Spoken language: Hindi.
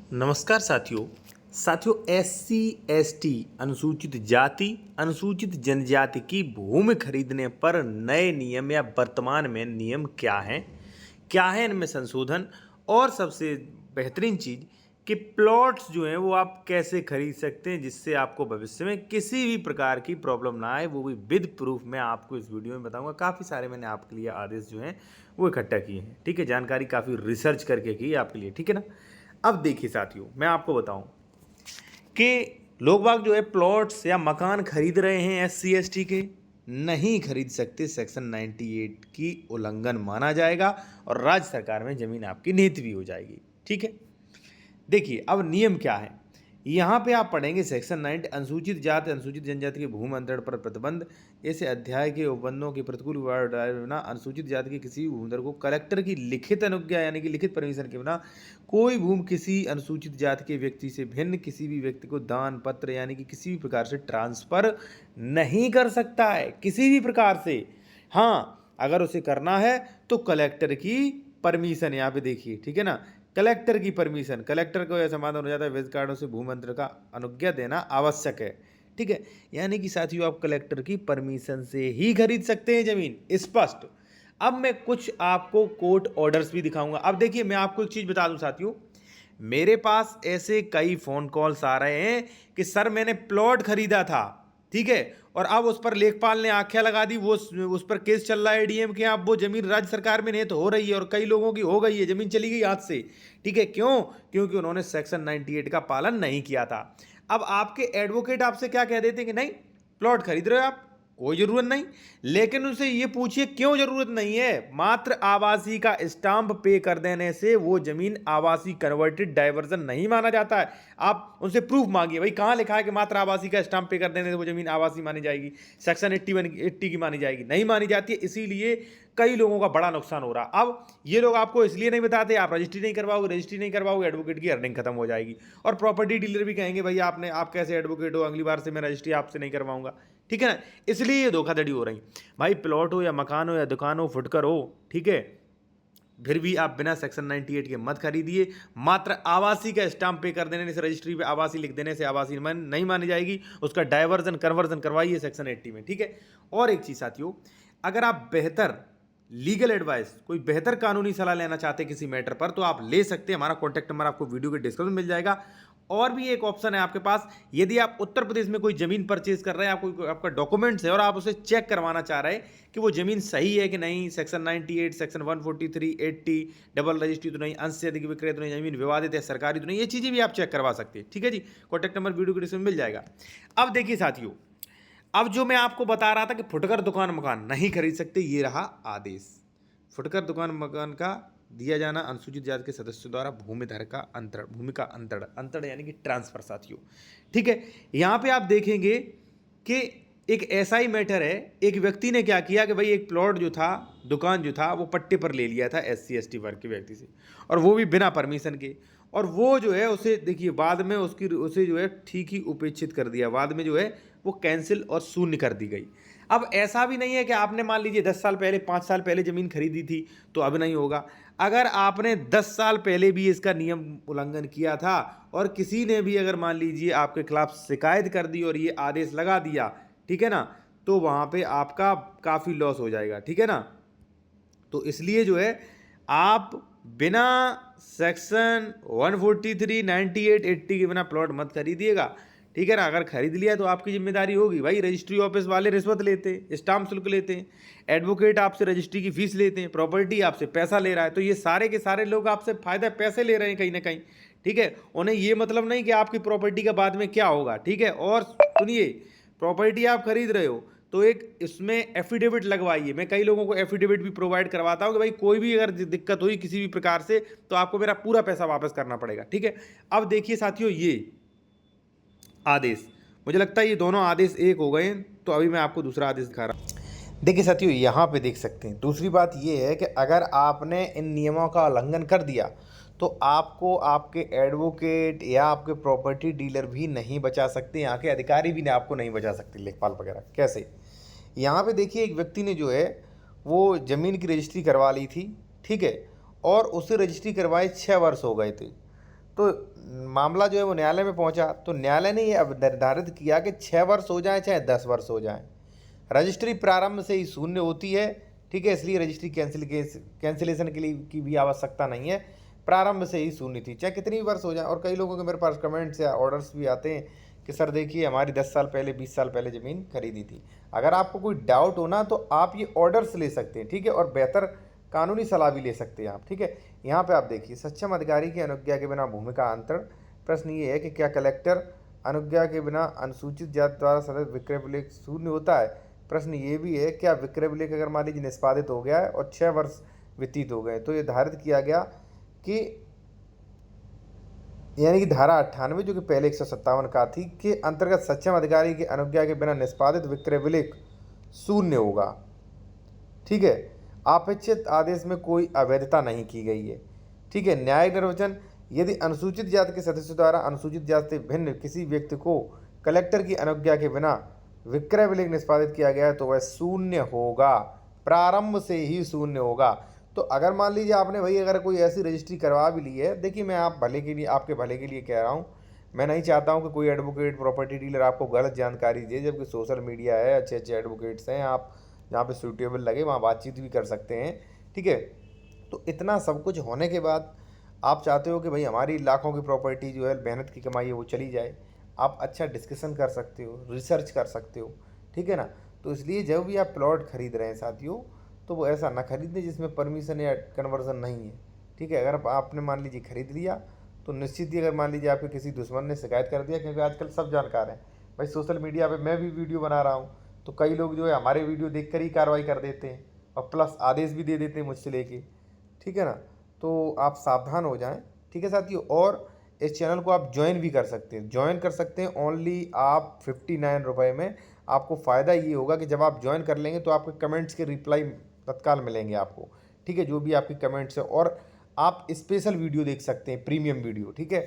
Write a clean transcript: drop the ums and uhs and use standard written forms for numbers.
नमस्कार साथियों SC ST अनुसूचित जाति अनुसूचित जनजाति की भूमि खरीदने पर नए नियम या वर्तमान में नियम क्या है इनमें संशोधन और सबसे बेहतरीन चीज़ कि प्लॉट्स जो हैं वो आप कैसे खरीद सकते हैं जिससे आपको भविष्य में किसी भी प्रकार की प्रॉब्लम ना आए, वो भी विद प्रूफ मैं आपको इस वीडियो में बताऊंगा। काफ़ी सारे मैंने आपके लिए आदेश जो हैं वो इकट्ठा किए हैं, ठीक है। जानकारी काफ़ी रिसर्च करके की है आपके लिए, ठीक है ना। अब देखिए साथियों, मैं आपको बताऊं कि लोग बाग जो है प्लॉट्स या मकान खरीद रहे हैं SC ST के, नहीं खरीद सकते। सेक्शन 98 की उल्लंघन माना जाएगा और राज्य सरकार में जमीन आपकी निहित भी हो जाएगी, ठीक है। देखिए अब नियम क्या है, यहाँ पे आप पढ़ेंगे सेक्शन 90 अनुसूचित जाति अनुसूचित जनजाति के भूमि अंतरण पर प्रतिबंध। इस अध्याय के उपबंधों के प्रतिकूल बिना अनुसूचित जाति के किसी भी भूमिधर को कलेक्टर की लिखित अनुज्ञा यानी कि लिखित परमिशन के बिना कोई भूमि किसी अनुसूचित जाति के व्यक्ति से भिन्न किसी भी व्यक्ति को दान पत्र यानी कि किसी भी प्रकार से ट्रांसफर नहीं कर सकता है, किसी भी प्रकार से। हाँ, अगर उसे करना है तो कलेक्टर की परमिशन, यहाँ पे देखिए, ठीक है ना। कलेक्टर की परमिशन, कलेक्टर को यह समाधान हो जाता है, विजिट कार्डों से भूमंत्र का अनुज्ञा देना आवश्यक है, ठीक है। यानी कि साथियों आप कलेक्टर की परमिशन से ही खरीद सकते हैं जमीन, स्पष्ट। अब मैं कुछ आपको कोर्ट ऑर्डर्स भी दिखाऊंगा। अब देखिए मैं आपको एक चीज बता दूं साथियों, मेरे पास ऐसे कई फोन कॉल्स आ रहे हैं कि सर मैंने प्लॉट खरीदा था, ठीक है, और अब उस पर लेखपाल ने आख्या लगा दी, वो उस पर केस चल रहा है ADM के, अब वो जमीन राज्य सरकार में निहित हो रही है और कई लोगों की हो गई है, जमीन चली गई हाथ से, ठीक है। क्यों? क्योंकि उन्होंने सेक्शन 98 का पालन नहीं किया था। अब आपके एडवोकेट आपसे क्या कह देते हैं कि नहीं प्लॉट खरीद रहे हो आप, कोई जरूरत नहीं, लेकिन उनसे ये पूछिए क्यों जरूरत नहीं है। मात्र आवासी का स्टाम्प पे कर देने से वो जमीन आवासी कन्वर्टेड डाइवर्जन नहीं माना जाता है। आप उनसे प्रूफ मांगिए, भाई कहां लिखा है कि मात्र आवासी का स्टाम्प पे कर देने से वो जमीन आवासी मानी जाएगी, सेक्शन 80 की मानी जाएगी, नहीं मानी जाती है। इसीलिए कई लोगों का बड़ा नुकसान हो रहा। अब ये लोग आपको इसलिए नहीं बताते, आप रजिस्ट्री नहीं करवाओगे एडवोकेट की अर्निंग खत्म हो जाएगी। और प्रॉपर्टी डीलर भी कहेंगे भाई आप कैसे एडवोकेट हो, अगली बार से मैं रजिस्ट्री आपसे नहीं करवाऊंगा, ठीक है ना। इसलिए ये धोखाधड़ी हो रही। भाई प्लॉट हो या मकान हो या दुकान हो, फुटकर हो, ठीक है, फिर भी आप बिना सेक्शन 98 के मत खरीदिए। मात्र आवासी का स्टाम्प पे कर देने से, रजिस्ट्री पे आवासी लिख देने से आवासी नहीं मानी जाएगी, उसका डाइवर्जन कन्वर्जन करवाइए सेक्शन 80 में, ठीक है। और एक चीज साथियों, अगर आप बेहतर लीगल एडवाइस, कोई बेहतर कानूनी सलाह लेना चाहते हैं किसी मैटर पर, तो आप ले सकते हैं। हमारा कॉन्टैक्ट नंबर आपको वीडियो के डिस्क्रिप्शन में मिल जाएगा। और भी एक ऑप्शन है आपके पास, यदि आप उत्तर प्रदेश में कोई जमीन परचेज कर रहे हैं, आपका डॉक्यूमेंट्स है और आप उसे चेक करवाना चाह रहे हैं कि वो जमीन सही है कि नहीं, सेक्शन 98, सेक्शन 143, 80, डबल रजिस्ट्री तो नहीं, अंश से अधिक विक्रय तो नहीं, जमीन विवादित है, सरकारी तो नहीं, ये चीज़ें भी आप चेक करवा सकते हैं, ठीक है जी। कॉन्टैक्ट नंबर वीडियो के डिस्क्रिप्शन में मिल जाएगा। अब देखिए साथियों, अब जो मैं आपको बता रहा था कि फुटकर दुकान मकान नहीं खरीद सकते, ये रहा आदेश। फुटकर दुकान मकान का दिया जाना अनुसूचित जाति के सदस्यों द्वारा भूमि का अंतरण यानी कि ट्रांसफर साथियों, ठीक है। यहाँ पे आप देखेंगे कि एक ऐसा ही मैटर है, एक व्यक्ति ने क्या किया कि भाई एक प्लॉट जो था, दुकान जो था, वो पट्टे पर ले लिया था SC ST वर्ग के व्यक्ति से, और वो भी बिना परमिशन के। और वो जो है उसे देखिए बाद में उसे जो है ठीक ही उपेक्षित कर दिया, बाद में जो है वो कैंसिल और शून्य कर दी गई। अब ऐसा भी नहीं है कि आपने मान लीजिए 10 साल पहले 5 साल पहले ज़मीन खरीदी थी तो अब नहीं होगा। अगर आपने 10 साल पहले भी इसका नियम उल्लंघन किया था और किसी ने भी अगर मान लीजिए आपके खिलाफ शिकायत कर दी और ये आदेश लगा दिया, ठीक है ना, तो वहाँ पे आपका काफ़ी लॉस हो जाएगा, ठीक है ना। तो इसलिए जो है आप बिना सेक्शन 143, 98, 80 के बिना प्लॉट मत खरीदिएगा, ठीक है ना। अगर खरीद लिया तो आपकी जिम्मेदारी होगी। भाई रजिस्ट्री ऑफिस वाले रिश्वत लेते हैं, स्टाम्प शुल्क लेते हैं, एडवोकेट आपसे रजिस्ट्री की फीस लेते हैं, प्रॉपर्टी आपसे पैसा ले रहा है, तो ये सारे के सारे लोग आपसे फायदा पैसे ले रहे हैं कहीं ना कहीं, ठीक है। उन्हें ये मतलब नहीं कि आपकी प्रॉपर्टी का बाद में क्या होगा, ठीक है। और सुनिए, प्रॉपर्टी आप खरीद रहे हो तो एक इसमें एफिडेविट लगवाइए। मैं कई लोगों को एफिडेविट भी प्रोवाइड करवाता हूँ कि भाई कोई भी अगर दिक्कत हुई किसी भी प्रकार से तो आपको मेरा पूरा पैसा वापस करना पड़ेगा, ठीक है। अब देखिए साथियों, ये आदेश, मुझे लगता है ये दोनों आदेश एक हो गए, तो अभी मैं आपको दूसरा आदेश दिखा रहा हूँ। देखिए साथियों, यहाँ पे देख सकते हैं। दूसरी बात ये है कि अगर आपने इन नियमों का उल्लंघन कर दिया तो आपको आपके एडवोकेट या आपके प्रॉपर्टी डीलर भी नहीं बचा सकते, यहाँ के अधिकारी भी आपको नहीं बचा सकते, लेखपाल वगैरह। कैसे? यहाँ पे देखिए एक व्यक्ति ने जो है वो ज़मीन की रजिस्ट्री करवा ली थी, ठीक है, और उसे रजिस्ट्री करवाए 6 वर्ष हो गए थे। तो मामला जो है वो न्यायालय में पहुंचा, तो न्यायालय ने ये अब निर्धारित किया कि 6 वर्ष हो जाए चाहे 10 वर्ष हो जाए, रजिस्ट्री प्रारंभ से ही शून्य होती है। ठीक है, इसलिए रजिस्ट्री कैंसिलेशन के लिए की भी आवश्यकता नहीं है, प्रारंभ से ही शून्य थी, चाहे कितनी वर्ष हो जाए। और कई लोगों के मेरे पास कमेंट्स या ऑर्डर्स भी आते हैं कि सर देखिए हमारी 10 साल पहले 20 साल पहले ज़मीन खरीदी थी। अगर आपको कोई डाउट हो ना तो आप ये ऑर्डर्स ले सकते हैं, ठीक है, और बेहतर कानूनी सलाह भी ले सकते हैं आप। ठीक है, यहाँ पे आप देखिए, सक्षम अधिकारी की अनुज्ञा के बिना भूमि का अंतरण। प्रश्न ये है कि क्या कलेक्टर अनुज्ञा के बिना अनुसूचित जाति द्वारा सदस्य विक्रय विलेख शून्य होता है। प्रश्न ये भी है, क्या विक्रय विलेख अगर मान लीजिए निष्पादित हो गया है और 6 वर्ष व्यतीत हो गए तो ये निर्धारित किया गया कि यानी कि धारा 98 जो कि पहले 157 का थी के अंतर्गत सक्षम अधिकारी की अनुज्ञा के बिना निष्पादित विक्रय विलेख शून्य होगा। ठीक है, अपेक्षित आदेश में कोई अवैधता नहीं की गई है। ठीक है, न्यायिक निर्वचन, यदि अनुसूचित जाति के सदस्यों द्वारा अनुसूचित जाति से भिन्न किसी व्यक्ति को कलेक्टर की अनुज्ञा के बिना विक्रय विलेख निष्पादित किया गया है तो वह शून्य होगा, प्रारंभ से ही शून्य होगा। तो अगर मान लीजिए आपने भाई अगर कोई ऐसी रजिस्ट्री करवा भी ली है, देखिए मैं आप भले के लिए, आपके भले के लिए कह रहा हूँ, मैं नहीं चाहता हूँ कि कोई एडवोकेट प्रॉपर्टी डीलर आपको गलत जानकारी दे, जबकि सोशल मीडिया है, अच्छे अच्छे एडवोकेट्स हैं, आप जहाँ पे सूटेबल लगे वहाँ बातचीत भी कर सकते हैं। ठीक है, तो इतना सब कुछ होने के बाद आप चाहते हो कि भाई हमारी लाखों की प्रॉपर्टी जो है मेहनत की कमाई है वो चली जाए, आप अच्छा डिस्कशन कर सकते हो, रिसर्च कर सकते हो। ठीक है ना, तो इसलिए जब भी आप प्लॉट खरीद रहे हैं साथियों, तो वो ऐसा ना खरीदें जिसमें परमिशन या कन्वर्जन नहीं है। ठीक है, अगर आपने मान लीजिए खरीद लिया तो निश्चित ही, अगर मान लीजिए आपके किसी दुश्मन ने शिकायत कर दिया, क्योंकि आजकल सब जानकार हैं भाई, सोशल मीडिया पे मैं भी वीडियो बना रहा हूँ तो कई लोग जो है हमारे वीडियो देख कर ही कार्रवाई कर देते हैं और प्लस आदेश भी दे देते हैं मुझसे लेके। ठीक है ना, तो आप सावधान हो जाएं। ठीक है साथियों, और इस चैनल को आप ज्वाइन भी कर सकते हैं, ज्वाइन कर सकते हैं ओनली आप 59 रुपये में। आपको फ़ायदा ये होगा कि जब आप ज्वाइन कर लेंगे तो आपके कमेंट्स के रिप्लाई तत्काल मिलेंगे आपको। ठीक है, जो भी आपकी कमेंट्स है, और आप स्पेशल वीडियो देख सकते हैं, प्रीमियम वीडियो। ठीक है।